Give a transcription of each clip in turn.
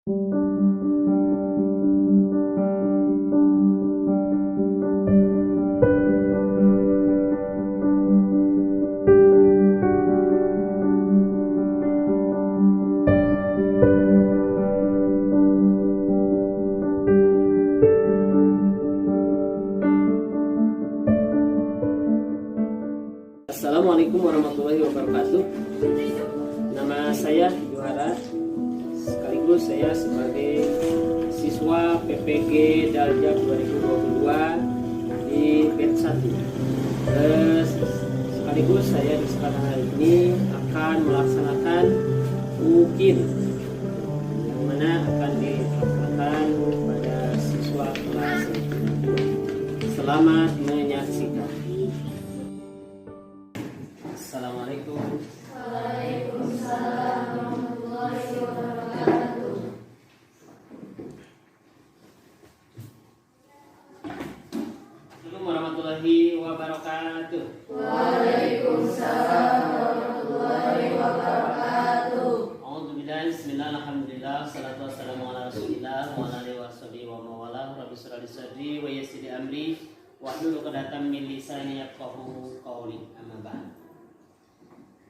Assalamualaikum warahmatullahi wabarakatuh. Nama saya Juara, sekaligus saya sebagai siswa PPG Dalja 2022 di batch 1. Sekaligus saya di kesempatan hari ini akan melaksanakan UKIN yang mana akan dilaksanakan pada siswa kelas 1. Selamat menyaksikan. Assalamualaikum. Waalaikumsalam warahmatullahi wabarakatuh. Assalamualaikum warahmatullahi wabarakatuh. Waalaikumsalam warahmatullahi wabarakatuh. Alhamdulillah, bismillah, alhamdulillah, salatu wassalamu ala rasulillah wa ala alihi washabihi wa mawalah. Rabbi shrah li sadri wa yassir li amri wahlul 'uqdatam min lisani yafqahu qawli. Amma ba'd.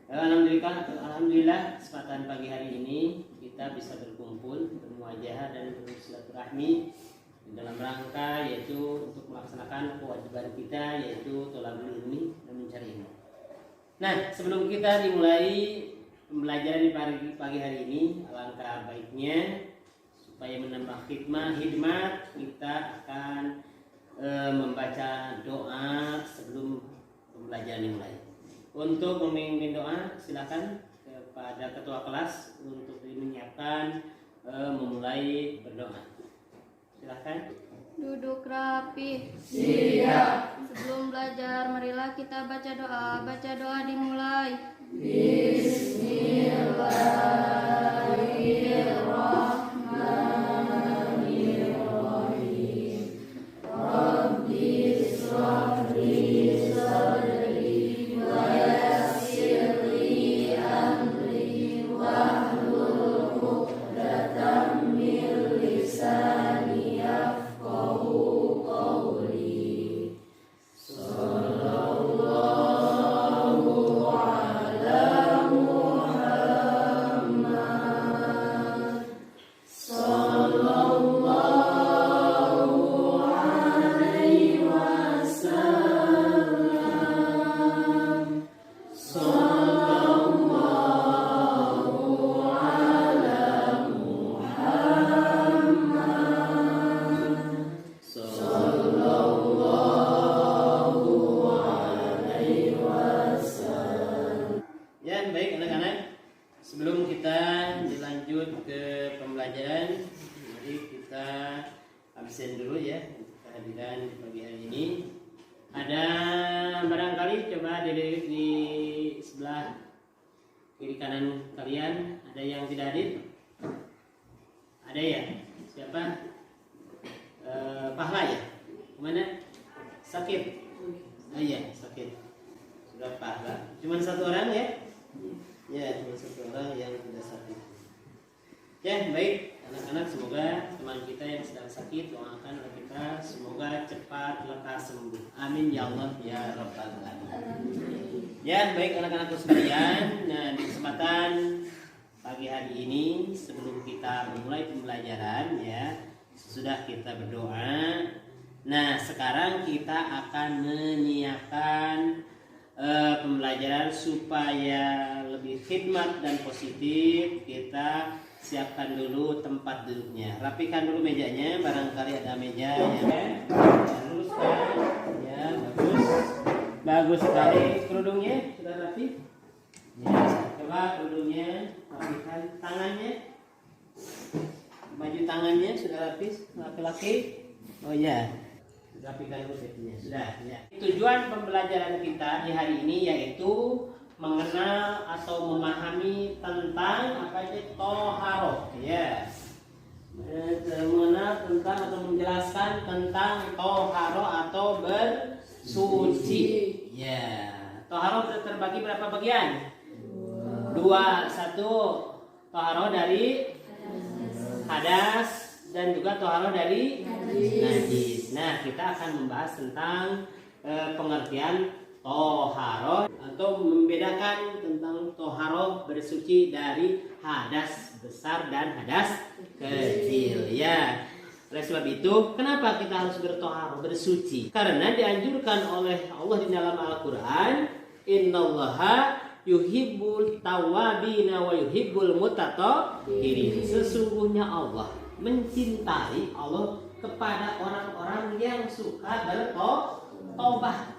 Alhamdulillah, kesempatan pagi hari ini kita bisa berkumpul, bermuajahah dan bersilaturahmi dalam rangka yaitu untuk melaksanakan kewajiban kita yaitu thalabul ilmi dan mencari ilmu. Nah, sebelum kita dimulai pembelajaran di pagi hari ini, alangkah baiknya supaya menambah hikmat kita akan membaca doa sebelum pembelajaran dimulai. Untuk memimpin doa, silakan kepada ketua kelas untuk menyiapkan memulai berdoa. Silakan. Duduk rapi. Siap. Sebelum belajar, marilah kita baca doa. Baca doa dimulai. Bismillahirrahmanirrahim. Rabbi shrah li sadri wa yassir li amri wahlul 'uqdatam min lisani yafqahu qawli. Sallallahu ala Muhammad. Sallallahu alaihi wasallam. Sallallahu ala Muhammad. Sallallahu alaihi wasallam. Ya, baik anak-anak. Sebelum kita dilanjut ke pembelajaran, mari kita absen dulu ya untuk kehadiran di pagi hari ini. Ada barangkali coba di sebelah kiri kanan kalian ada yang tidak hadir? Ada ya? Siapa? Pahla ya? Kemana? Sakit? Oh iya, sakit. Sudah Pahla. Cuman satu orang ya? Ya, cuma satu orang yang tidak sakit. Ya, baik anak-anak, semoga teman kita yang sedang sakit doakan oleh kita semoga cepat lekas sembuh. Amin ya Allah ya rabbal alamin. Ya, baik anak-anakku sekalian. Nah, di kesempatan pagi hari ini sebelum kita memulai pembelajaran ya, sudah kita berdoa. Nah, sekarang kita akan menyiapkan pembelajaran supaya lebih khidmat dan positif. Kita siapkan dulu tempat duduknya, rapikan dulu mejanya, barangkali ada meja ya kan, luruskan ya, bagus sekali. Kerudungnya sudah rapi ya, coba kerudungnya rapikan. Tangannya, baju tangannya sudah rapi laki-laki. Oh ya, rapikan dulu setnya. Sudah ya. Tujuan pembelajaran kita di hari ini yaitu mengenal atau memahami tentang apa itu toharoh ya. Mengenal tentang atau menjelaskan tentang toharoh atau bersuci ya. Toharoh terbagi berapa bagian? Dua. Satu, toharoh dari hadas dan juga toharoh dari najis. Nah, kita akan membahas tentang pengertian toharoh atau membedakan tentang toharoh bersuci dari hadas besar dan hadas kecil. Ya. Oleh sebab itu, kenapa kita harus bertoharoh, bersuci? Karena dianjurkan oleh Allah di dalam Al-Quran, Innallaha yuhibbul tawabina wa yuhibbul mutatahhirin. Sesungguhnya Allah mencintai Allah kepada orang-orang yang suka bertobat,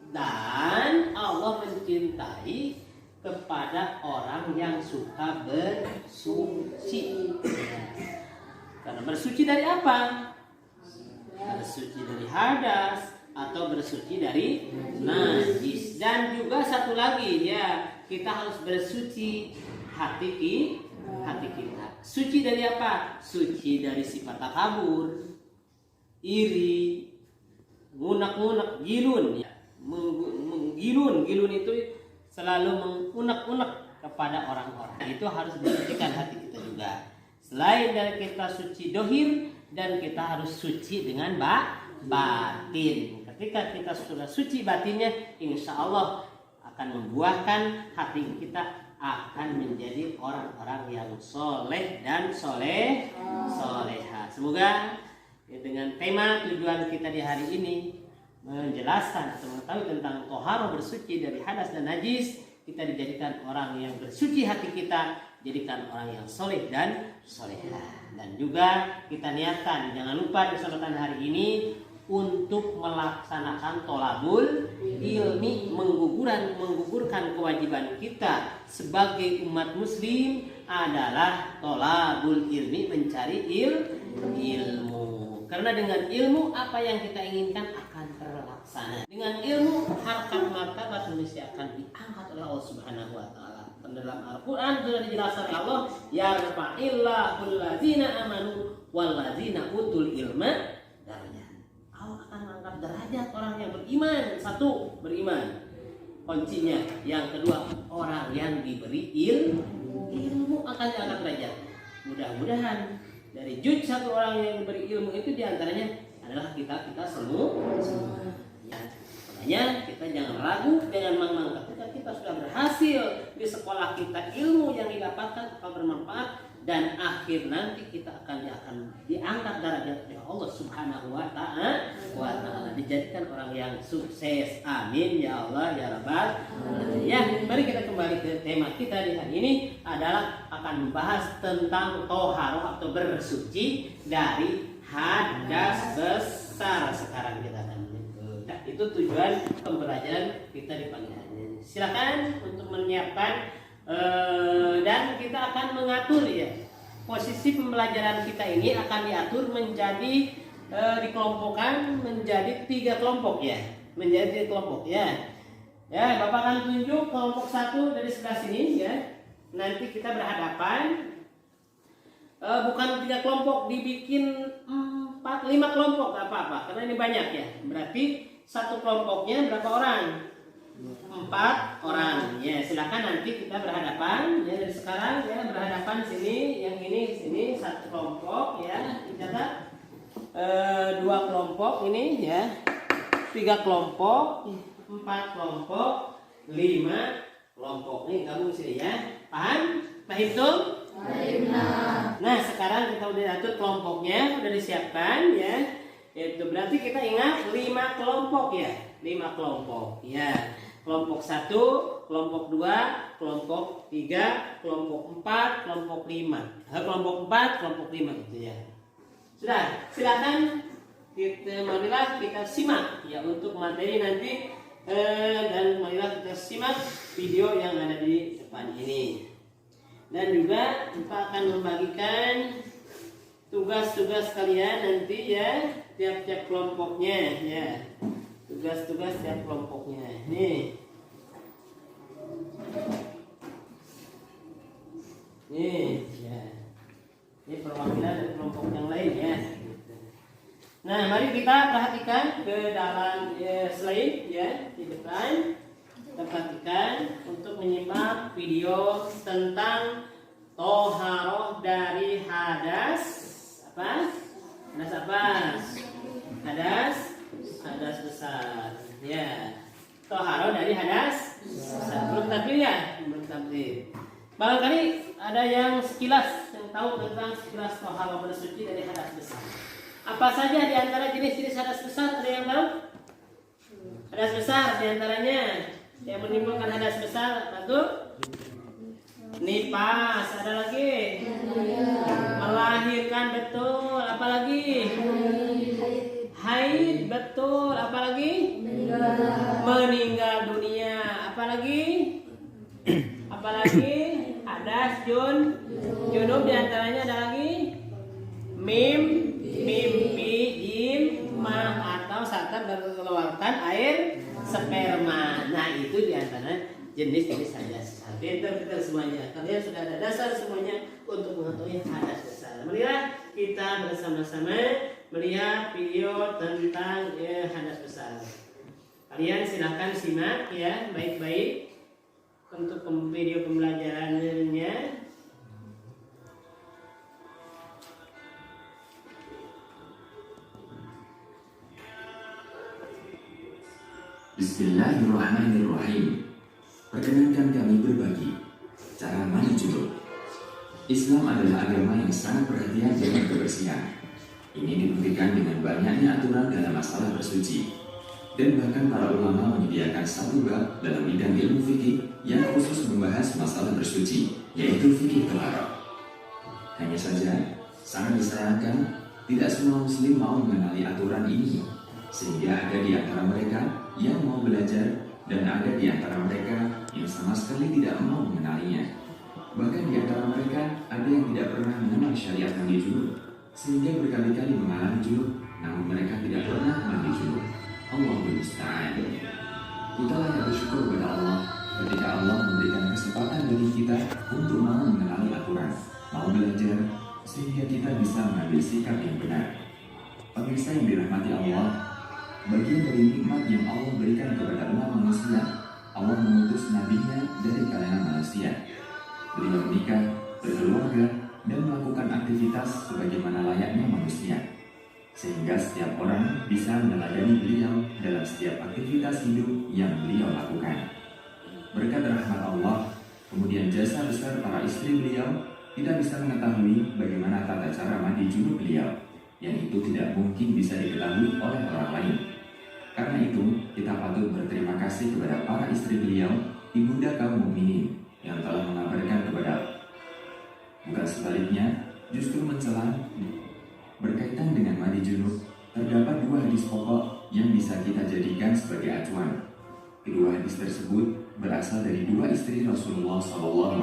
dan Allah mencintai kepada orang yang suka bersuci. Karena bersuci dari apa? Bersuci dari hadas atau bersuci dari najis. Dan juga satu lagi ya, kita harus bersuci hati kita. Suci dari apa? Suci dari sifat takabur, iri, ngunak-ngunak, gilun. Gilun itu selalu mengunak-unak kepada orang-orang. Itu harus disucikan hati kita juga. Selain dari kita suci dohir, dan kita harus suci dengan batin. Ketika kita sudah suci batinnya, insya Allah akan membuahkan hati kita akan menjadi orang-orang yang soleh dan soleha. Semoga dengan tema tujuan kita di hari ini menjelaskan atau mengetahui tentang toharoh bersuci dari hadas dan najis, kita dijadikan orang yang bersuci hati kita, jadikan orang yang soleh dan soleha. Dan juga kita niatkan, jangan lupa di kesempatan hari ini untuk melaksanakan tolabul ilmi, menggugurkan kewajiban kita sebagai umat muslim adalah tolabul ilmi, mencari ilmu. Karena dengan ilmu apa yang kita inginkan akan terlaksana. Dengan ilmu harkat martabat manusia akan diangkat oleh Allah Subhanahu wa taala. Dalam Al-Quran sudah dijelaskan Allah, yarfa'illahul ladzina amanu wal ladzina utul ilma darajat. Allah akan mengangkat derajat orang yang beriman. Satu, beriman kuncinya. Yang kedua, orang yang diberi ilmu akan diangkat derajat. Mudah-mudahan dari satu orang yang diberi ilmu itu diantaranya adalah kita semua. Ya. Makanya kita jangan ragu, jangan mang-mang. Ketika kita sudah berhasil di sekolah kita, ilmu yang didapatkan akan bermanfaat, dan akhir nanti kita akan diangkat derajat oleh Allah Subhanahu wa taala, dijadikan orang yang sukses. Amin ya Allah ya Rabbal alamin. Ya, mari kita kembali ke tema kita di hari ini adalah akan membahas tentang toharoh atau bersuci dari hadas besar. Sekarang kita akan itu tujuan pembelajaran kita di pagi hari ini. Silakan untuk menyiapkan dan kita akan mengatur ya. Posisi pembelajaran kita ini akan diatur menjadi dikelompokkan menjadi 3 kelompok ya. Menjadi 3 kelompok ya. Ya, Bapak akan tunjuk kelompok 1 dari sebelah sini ya. Nanti kita berhadapan. Bukan 3 kelompok, dibikin 4-5 kelompok, gak apa-apa karena ini banyak ya. Berarti satu kelompoknya berapa orang? 4 orang. Ya, silakan nanti kita berhadapan ya, dari sekarang ya, berhadapan sini, yang ini sini, satu kelompok ya. Dicatat 2 kelompok ini ya. 3 kelompok, 4 kelompok, 5 kelompok. Nih gabung sini ya. Paham? Paham tuh? Nah, sekarang kita udah atur kelompoknya, udah disiapkan ya. Itu berarti kita ingat 5 kelompok ya. 5 kelompok ya. Kelompok 1, kelompok 2, kelompok 3, kelompok 4, kelompok 5. Kelompok 4, kelompok 5 gitu ya. Sudah, silakan marilah kita simak ya untuk materi nanti, dan marilah kita simak video yang ada di depan ini. Dan juga kita akan membagikan tugas-tugas kalian nanti ya, tiap-tiap kelompoknya ya. Tugas-tugas tiap kelompoknya. Nih ya. Ini perwakilan dari kelompok yang lain ya. Nah, mari kita perhatikan ke dalam slide ya di depan. Kita perhatikan untuk menyimak video tentang toharoh dari hadas Hadas apa? Hadas besar. Ya. Toharo dari hadas besar. Belum takdir ya? Belum takdir. Barangkali ada yang sekilas yang tahu tentang sekilas toharo bersuci dari hadas besar. Apa saja di antara jenis-jenis hadas besar? Ada yang tahu? Hadas besar di antaranya yang menimbulkan hadas besar satu nipas, ada lagi melahirkan, betul, apalagi haid, betul, apalagi meninggal dunia, apalagi hadas junub, di antaranya ada lagi mimpi, jim, ma, atau saat berkeluarkan air sperma. Nah itu di antara jenis-jenis hadas besar. Pintar semuanya. Kalian sudah ada dasar semuanya untuk mengetahui hadas besar. Marilah kita bersama-sama melihat video tentang hadas besar. Kalian silahkan simak ya baik-baik untuk video pembelajarannya. Bismillahirrahmanirrahim. Perkenankan kami berbagi cara mandi junub. Islam adalah agama yang sangat perhatian dengan kebersihan. Ini dibuktikan dengan banyaknya aturan dalam masalah bersuci. Dan bahkan para ulama menyediakan satu bab dalam bidang ilmu fikih yang khusus membahas masalah bersuci, yaitu fikih taharah. Hanya saja, sangat disayangkan tidak semua muslim mau mengenali aturan ini, sehingga ada di antara mereka yang mau belajar dan ada di antara mereka yang sama sekali tidak mau mengenalinya. Bahkan di antara mereka ada yang tidak pernah mengenal syariat mandi junub, sehingga berkali-kali mengalami junub, namun mereka tidak pernah mandi junub. Allahul musta'an. Kita layak bersyukur kepada Allah ketika Allah memberikan kesempatan bagi kita untuk mau mengenali aturan, mau belajar, sehingga kita bisa mengambil sikap yang benar. Pemirsa yang dirahmati Allah, bagian dari nikmat yang Allah berikan kepada umat manusia, Allah mengutus nabinya dari kalangan manusia. Beliau menikah, berkeluarga, dan melakukan aktivitas sebagaimana layaknya manusia, sehingga setiap orang bisa meneladani beliau dalam setiap aktivitas hidup yang beliau lakukan. Berkat rahmat Allah, kemudian jasa besar para istri beliau, tidak bisa mengetahui bagaimana tata cara mandi junub beliau, yang itu tidak mungkin bisa diketahui oleh orang lain. Karena itu, kita patut berterima kasih kepada para istri beliau, ibunda kaum mukminin, yang telah mengabarkan kepada, bukan sebaliknya, justru mencela. Berkaitan dengan mandi junub, terdapat dua hadis pokok yang bisa kita jadikan sebagai acuan. Kedua hadis tersebut berasal dari dua istri Rasulullah SAW,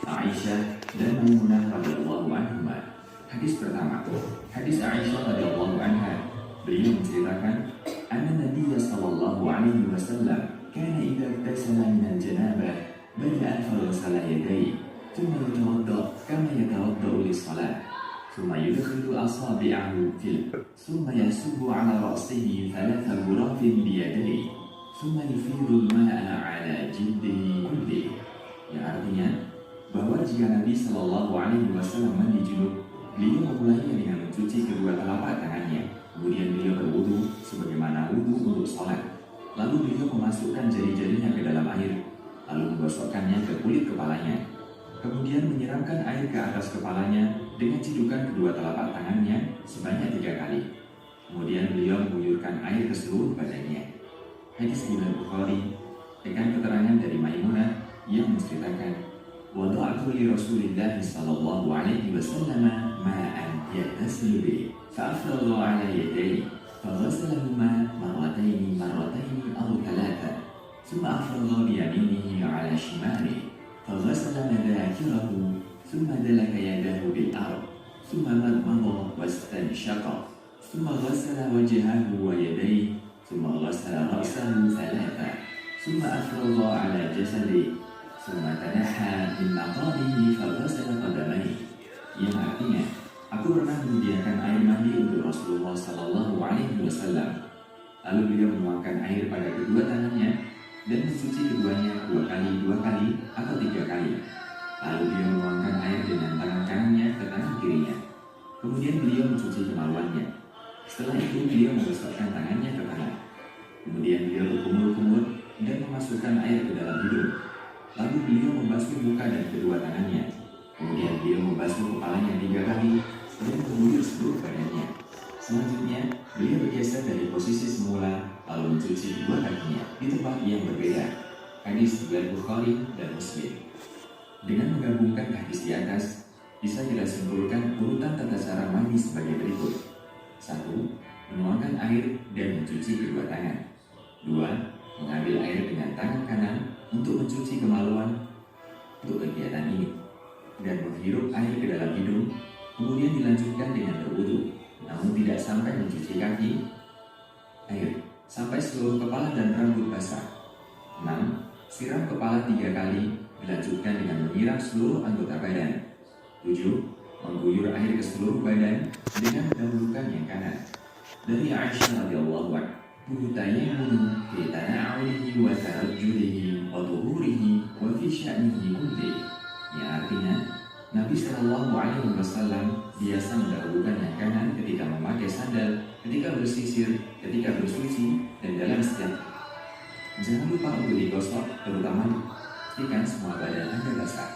Aisyah dan Maimunah radhiyallahu anhuma. Hadis pertama, hadis Aisyah radhiyallahu anha. Beliau menceritakan, anna Nabiya sallallahu alaihi wasallam kana idza iktasala min al-janabah bada'a faghsala yadayhi thumma yatawadda kama yatawadda'u lis-salah thumma yudkhilu asabi'ahu thumma yasubbu 'ala ra'sihi thalatha ghurafin bi yadayhi thumma yufidu al-ma'a 'ala jildihi kullihi. Yang artinya bahwa jika Nabi sallallahu alaihi wasallam mandi junub, beliau memulainya dengan mencuci kedua telapak tangannya. Kemudian beliau berwudu sebagaimana wudu untuk sholat. Lalu beliau memasukkan jari-jarinya ke dalam air, lalu menggosokkannya ke kulit kepalanya. Kemudian menyiramkan air ke atas kepalanya dengan cidukan kedua telapak tangannya sebanyak 3 kali. Kemudian beliau mengguyurkan air ke seluruh badannya. Hadis riwayat Bukhari dengan keterangan dari Maimunah yang menceritakan, wada'tu li Rasulillah sallallahu alaihi wasallam ma'an yaghtasil bihi فأفرغ على يديه فغسلهما مرتين أو 3 ثم أفرغ بيمينه على شماله فغسل مذاكره ثم دلك يده بالأرض ثم مضمض واستنشق ثم غسل وجهه ويديه ثم غسل رأسه 3 ثم أفرغ على جسده ثم تنحى من مقامه فغسل قدميه. Yang artinya, aku pernah menyediakan air mandi untuk Rasulullah Sallallahu Alaihi Wasallam. Lalu beliau menuangkan air pada kedua tangannya dan mencuci keduanya 2 kali atau 3 kali. Lalu beliau menuangkan air dengan tangan kanannya ke tangan kirinya. Kemudian beliau mencuci Setelah itu beliau menggosokkan tangannya ke kanan. Kemudian beliau berkumur-kumur dan memasukkan air ke dalam hidung. Lalu beliau membasuh muka dan kedua tangannya. Kemudian beliau membasuh kepalanya 3 kali dan mengguyur seluruh badannya. Selanjutnya, beliau bergeser dari posisi semula lalu mencuci kedua kakinya di tempat yang berbeda. Hadis riwayat Bukhari dan Muslim. Dengan menggabungkan hadis di atas, bisa kita simpulkan urutan tata cara mandi sebagai berikut. 1. Menuangkan air dan mencuci kedua tangan. 2. Mengambil air dengan tangan kanan untuk mencuci kemaluan untuk kegiatan ini dan menghirup air ke dalam hidung, kemudian dilanjutkan dengan berwudu, namun tidak sampai mencuci kaki air sampai seluruh kepala dan rambut basah. 6. Siram kepala 3 kali, dilanjutkan dengan menyiram seluruh anggota badan. 7. Mengguyur air ke seluruh badan dengan mendahulukan yang kanan. Dari Aisyah radhiyallahu anha, "Tayammunu fi tana'ulihi wa tarajjulihi wa tuhurihi wa fi sya'nihi kulli." Yang artinya, Nabi Shallallahu Alaihi Wasallam biasa mendahulukan yang kanan ketika memakai sandal, ketika bersisir, ketika bersuci, dan dalam setiap. Jangan lupa untuk digosok, terutama pastikan semua badan Anda basah.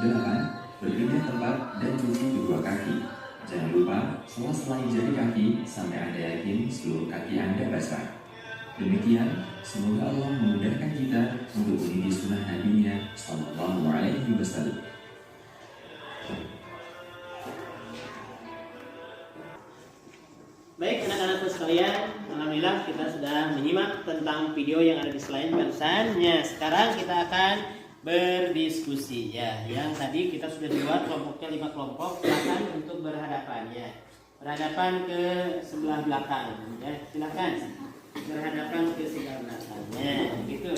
8. Berpindah tempat dan cuci kedua kaki. Jangan lupa sela-sela jari kaki sampai Anda yakin seluruh kaki Anda basah. Demikian, semoga Allah memudahkan kita untuk meniti sunnah Nabi-Nya Sallallahu Alaihi Wasallam. Baik anak-anakku sekalian, alhamdulillah kita sudah menyimak tentang video yang ada di slide barusan. Sekarang kita akan berdiskusi ya. Yang tadi kita sudah dibuat kelompoknya 5 kelompok, silakan untuk berhadapan ya. Berhadapan ke sebelah belakang ya. Silakan berhadapan ke sebelah belakangnya gitu.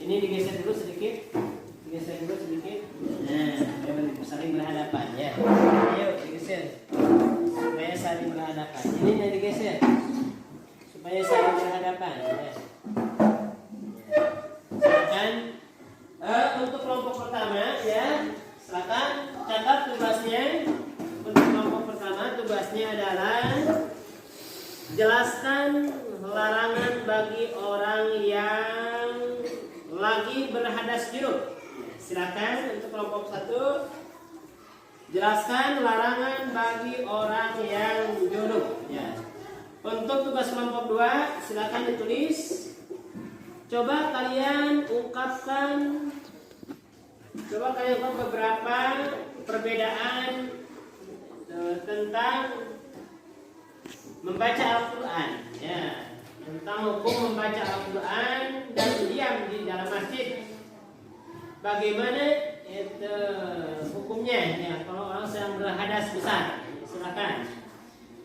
Ini digeser dulu sedikit. Digeser dulu sedikit. Nah, saling berhadapan ya. Ayo digeser. Supaya saling berhadapan. Ini yang digeser. Supaya saling berhadapan ya. Silakan untuk kelompok pertama ya. Silakan catat tugasnya. Untuk kelompok pertama tugasnya adalah jelaskan larangan bagi orang yang lagi berhadas junub. Silakan untuk kelompok 1. Jelaskan larangan bagi orang yang junub ya. Untuk tugas kelompok 2 silakan ditulis. Coba kalian ungkapkan beberapa perbedaan tentang membaca Al-Quran ya, tentang hukum membaca Al-Quran dan diam di dalam masjid. Bagaimana itu hukumnya ya kalau orang sedang berhadas besar? Silakan.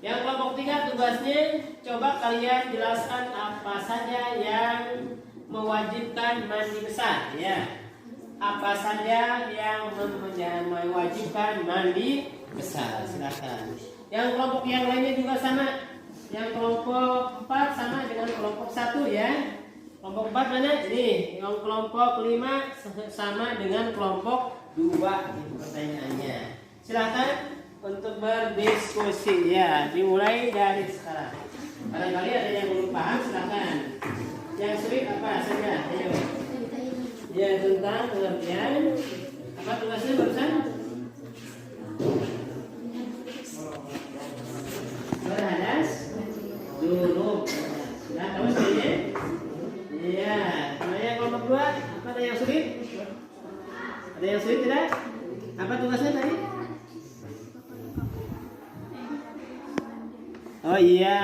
Yang kelompok 3 tugasnya coba kalian jelaskan apa saja yang mewajibkan mandi besar ya. Apa saja yang mewajibkan mandi besar? Silakan. Yang kelompok yang lainnya juga sama. Yang kelompok 4 sama dengan kelompok 1 ya. Kelompok 4 mana? Ini. Yang kelompok 5 sama dengan kelompok 2 itu pertanyaannya. Silakan untuk berdiskusi ya. Dimulai dari sekarang. Barangkali ada yang belum paham silakan. Yang sulit apa saja? Ayo. Ya tentang pengertian. Apa tugasnya barusan? Berhadas junub. Sudah tahu sebenarnya? Iya. Kemudian kelompok 2 apa ada yang sulit? Ada yang sulit tidak? Apa tugasnya tadi? Oh iya,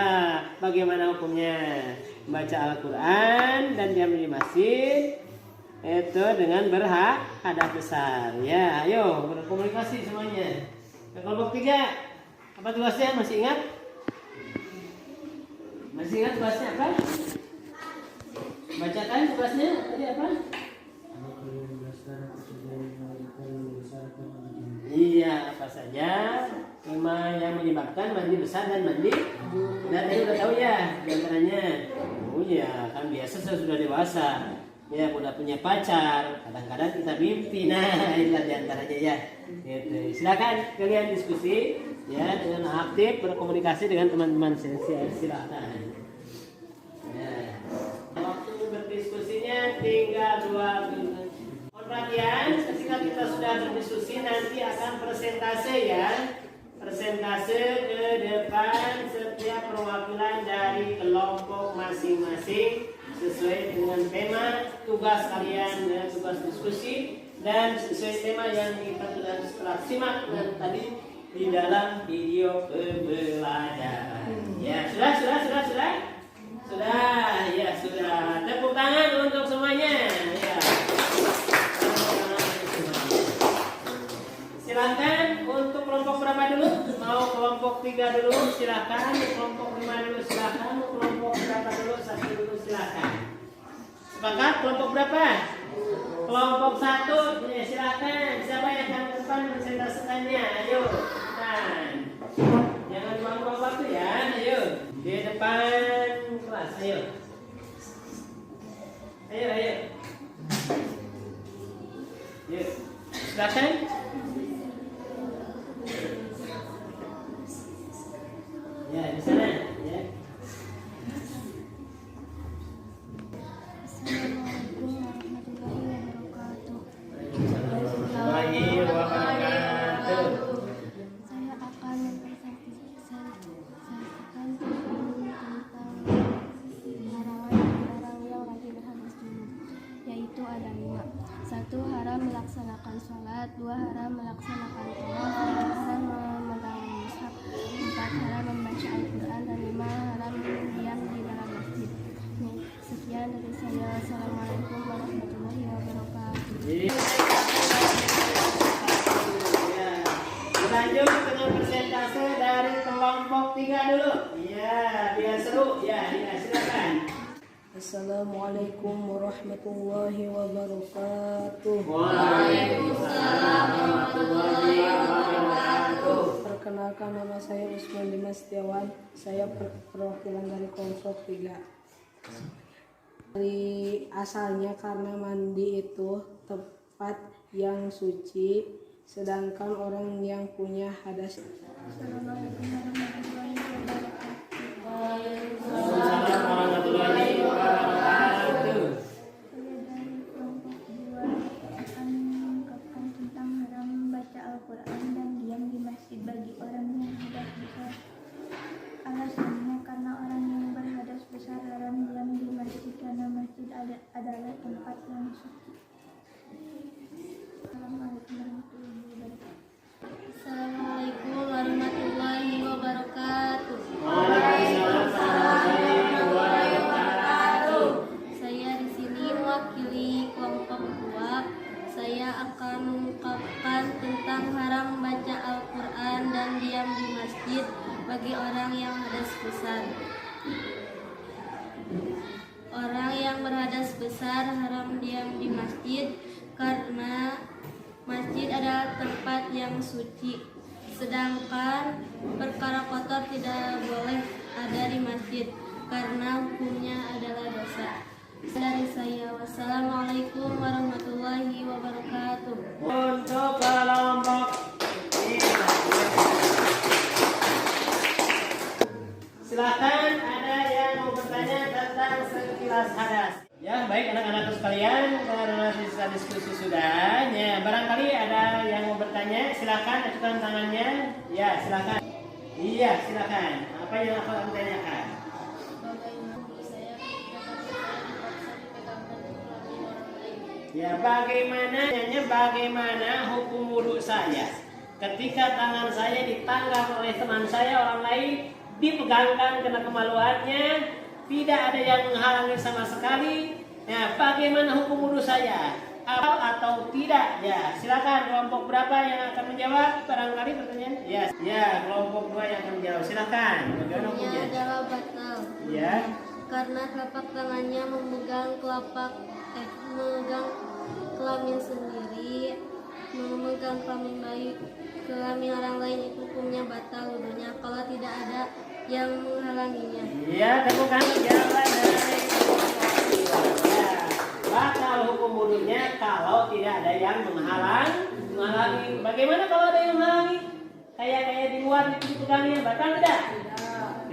bagaimana hukumnya membaca Al-Quran dan diam di masjid itu dengan berhadas besar ya. Ayo berkomunikasi semuanya. Kelompok 3 apa tugasnya? Masih ingat? Masih ingat tugasnya apa? Bacakan tugasnya tadi apa? Iya, apa saja yang menyebabkan mandi besar dan mandi. Dan tadi udah tahu ya diantaranya. Oh iya, kan biasa saya sudah dewasa. Ya, udah punya pacar, kadang-kadang kita mimpi. Nah, inilah diantaranya ya. Gitu. Silakan kalian diskusi ya dengan aktif berkomunikasi dengan teman-teman saya. Silakan. Ya. Waktu berdiskusinya tinggal 2 menit. Mohon perhatian, ketika kita sudah berdiskusi nanti akan presentase ya. Presentase ke depan setiap perwakilan dari kelompok masing-masing sesuai dengan tema tugas kalian dan tugas diskusi dan sesuai tema yang kita telah simak tadi di dalam video pembelajaran. Ya, sudah. Tepuk tangan untuk semuanya. Ya. Silakan untuk kelompok berapa dulu? Mau kelompok 3 dulu? Silakan. Kelompok 5 dulu? Silakan. Kelompok berapa dulu? 1 dulu? Silakan. Sepakat? Kelompok berapa? Kelompok 1. Ya, silakan. Siapa yang akan ke depan presentasikannya? Ayo. Jangan buang-buang waktu ya. Ayo. Di depan kelas. Ayo. Yuk. Silakan. Ya, di sana ya. Assalamualaikum warahmatullahi wabarakatuh. Warahmatullahi wabarakatuh. Saya akan mempresentasikan tentang larangan-larangan yang wajib berhadas dulu, yaitu ada 5. 1. Haram melaksanakan sholat. 2. Haram melaksanakan tawaf. 3. Haram memegang mushaf. 4. Haram membaca Al-Quran. Dan 5. Haram diam di dalam masjid. Sekian dari saya. Assalamualaikum warahmatullahi wabarakatuh. Ya. Lanjut dengan persentase dari kelompok 3 dulu. Ya, biar seru. Ya, silakan. Assalamualaikum warahmatullahi wabarakatuh. Waalaikumsalam warahmatullahi wabarakatuh. Perkenalkan, nama saya Usman Dimas Setiawan. Saya perwakilan dari kelompok 3. Dari asalnya karena mandi itu tempat yang suci, sedangkan orang yang punya hadas. Assalamualaikum warahmatullahi wabarakatuh. Waalaikumsalam warahmatullahi wabarakatuh. Saya dari kelompok 2 akan mengungkapkan tentang haram membaca Al-Quran dan diam di masjid bagi orang yang hadas besar. Alasannya karena orang yang berhadas besar haram diam di masjid karena masjid adalah tempat yang suci. Assalamualaikum warahmatullahi wabarakatuh. Saya di sini mewakili kelompok 2. Saya akan mengungkapkan tentang haram membaca Al-Quran dan diam di masjid bagi orang yang hadas besar. Orang yang berhadas besar haram diam di masjid karena masjid adalah tempat yang suci. Sedangkan perkara kotor tidak boleh ada di masjid karena hukumnya adalah dosa. Dari saya, wassalamualaikum warahmatullahi wabarakatuh. Untuk kelompok 5. Silakan, ada yang mau bertanya tentang sekilas hadas. Ya, baik anak-anak sekalian, karena sisa diskusi sudah. Ya, barangkali ada yang mau bertanya, silakan ajukan tangannya. Ya, silakan. Iya, silakan. Apa yang akan ditanyakan? Ya, bagaimana hukum wudhu saya ketika tangan saya ditanggal oleh teman saya orang lain, dipegangkan karena kemaluannya, tidak ada yang menghalangi sama sekali. Ya, bagaimana hukum wudhu saya? Atau tidak? Ya, silakan kelompok berapa yang akan menjawab? Barangkali pertanyaan. Ya, kelompok 2 yang akan menjawab. Silakan. Bagaimana hukumnya? Adalah batal. Ya. Karena telapak tangannya memegang kelamin sendiri, memegang kelamin bayi, kelamin orang lain, itu hukumnya batal wudhunya kalau tidak ada yang menghalanginya. Iya, temukan jawaban dari kelompok 2. Ya, batal hukum wudunya kalau tidak ada yang menghalangi. Bagaimana kalau ada yang menghalangi? Kayak di luar di pegangannya, batal tidak?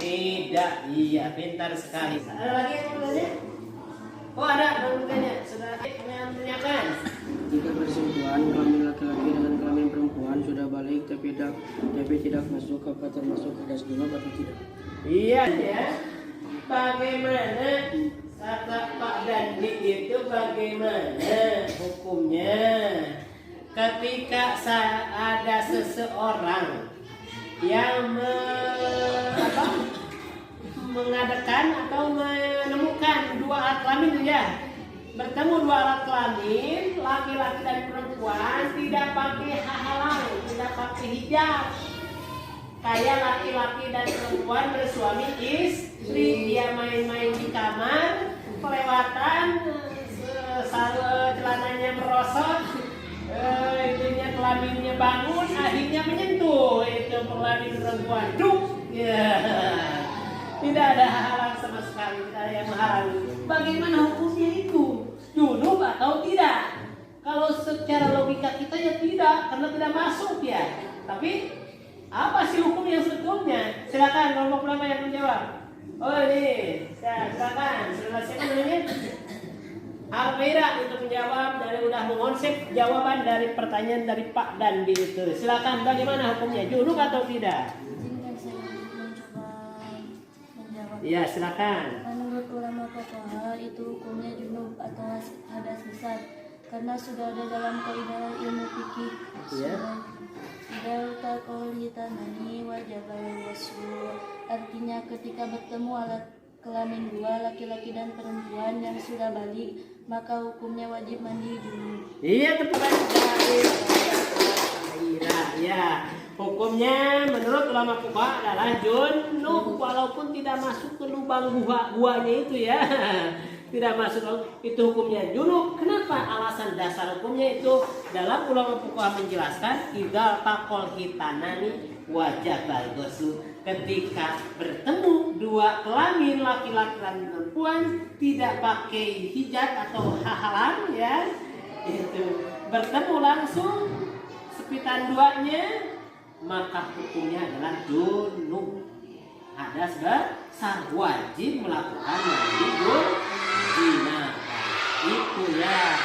Tidak. Iya, pintar sekali. Ada lagi yang mau bertanya? Oh ada yang bertanya. Sudah kami menanyakan. Jika bersentuhan kelamin laki-laki dengan kelamin perempuan sudah balik tapi tidak masuk, apa termasuk hadas junub atau tidak? Iya ya. Bagaimana kata Pak Dandi itu bagaimana hukumnya ketika ada seseorang yang mengadakan atau menemukan dua alat kelamin ya, bertemu dua alat kelamin laki-laki dan perempuan tidak pakai halang, tidak pakai hijab, kayak laki-laki dan perempuan bersuami istri, dia main-main di kamar kelewatan celananya merosot, itunya kelaminnya bangun, akhirnya menyentuh itu kelamin perempuan, ya. Tidak ada halang sama sekali, tidak ada yang menghalangi. Bagaimana hukumnya itu? Junub atau tidak? Kalau secara logika kita ya tidak, karena tidak masuk ya. Tapi apa sih hukum yang sebetulnya? Silakan kelompok ulama yang menjawab. Oh ini, silakan. Siapa namanya? Alvira untuk menjawab dari udah mengonsep jawaban dari pertanyaan dari Pak Dandi itu. Silakan, bagaimana hukumnya? Junub atau tidak? Iya, silakan. Menurut ulama fuqaha itu hukumnya junub atau hadas besar karena sudah ada dalam kaidah ilmu fikih. Iya. Idal taqolitanani wajibal wasu. Artinya ketika bertemu alat kelamin dua laki-laki dan perempuan yang sudah balik, maka hukumnya wajib mandi junub. Iya, tepat sekali. Ya. Hukumnya menurut ulama fuqaha adalah junub walaupun tidak masuk ke lubang guanya itu ya. Tidak masuk itu hukumnya junub. Kenapa? Alasan dasar hukumnya itu dalam ulama fuqaha menjelaskan idza taqal hitanani wajibal ghusl. Ketika bertemu dua kelamin laki-laki dan perempuan tidak pakai hijab atau halang ya. Itu bertemu langsung sepitan duanya, maka hukumnya adalah junub, hadas besar, wajib melakukan mandi junub. Itu ya.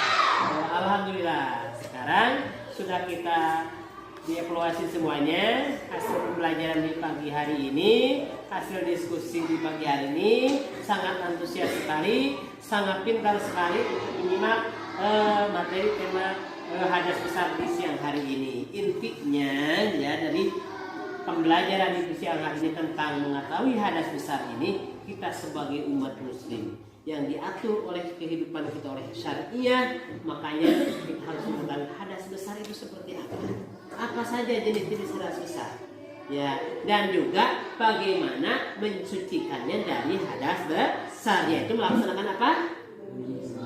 Alhamdulillah sekarang sudah kita dievaluasi semuanya, hasil pembelajaran di pagi hari ini, hasil diskusi di pagi hari ini, sangat antusias sekali, sangat pintar sekali untuk menyimak materi tema hadas besar di siang hari ini. Intinya ya dari pembelajaran di siang hari ini tentang mengetahui hadas besar ini, kita sebagai umat muslim yang diatur oleh kehidupan kita oleh syariah, makanya kita harus mengetahui hadas besar itu seperti apa saja jenis-jenis hadas besar ya, dan juga bagaimana mensucikannya dari hadas besar, yaitu melaksanakan apa?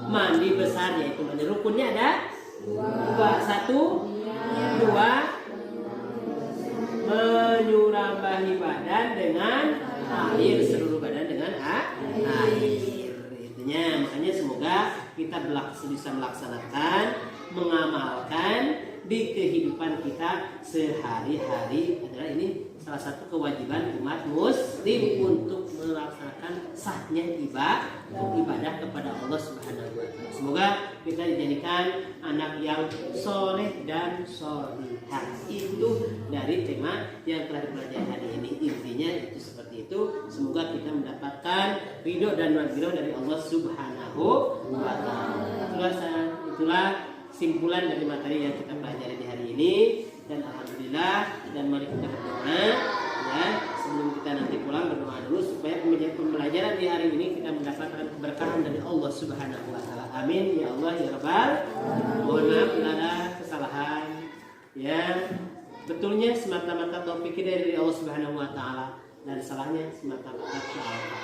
Mandi besar, yaitu mandi rukunnya ada dua. Satu, dua, menyurambahi badan dengan air, seluruh badan dengan air. Itunya, makanya semoga kita bisa melaksanakan, mengamalkan di kehidupan kita sehari-hari. Adalah ini salah satu kewajiban umat muslim untuk melaksanakan sahnya ibadah kepada Allah Subhanahu wa taala. Semoga kita dijadikan anak yang soleh dan solihah. Itu dari tema yang telah dipelajari hari ini. Intinya itu seperti itu. Semoga kita mendapatkan ridho dan maghfirah dari Allah Subhanahu wa taala. Itulah simpulan dari materi yang kita pelajari di hari ini, dan alhamdulillah, dan mari kita berdoa ya sebelum kita nanti pulang, berdoa dulu supaya pembelajaran di hari ini kita mendapatkan keberkahan dari Allah Subhanahu wa taala. Amin ya Allah ya Rabbal. Mohon maaf bila ada kesalahan ya, betulnya semata-mata taufik dari Allah Subhanahu wa taala, dan salahnya semata-mata semuanya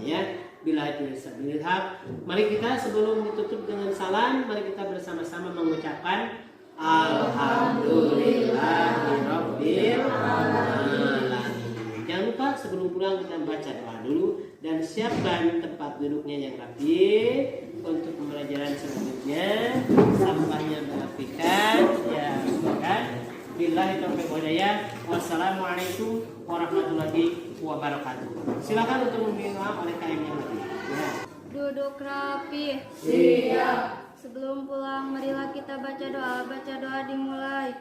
ya. Bila itu bismillah. Mari kita sebelum ditutup dengan salam, mari kita bersama-sama mengucapkan Alhamdulillahirabbil alamin. Jangan lupa sebelum pulang kita baca doa dulu dan siapkan tempat duduknya yang rapi. untuk pembelajaran selanjutnya. Sampahnya berapikan, ya kan? Billahi taufiq wal hidayah. Wassalamualaikum warahmatullahi wabarakatuh. Silakan untuk membina oleh KM yang lagi. Ya. Duduk rapi. Sebelum pulang, marilah kita baca doa. Baca doa dimulai.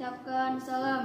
Ucapkan salam.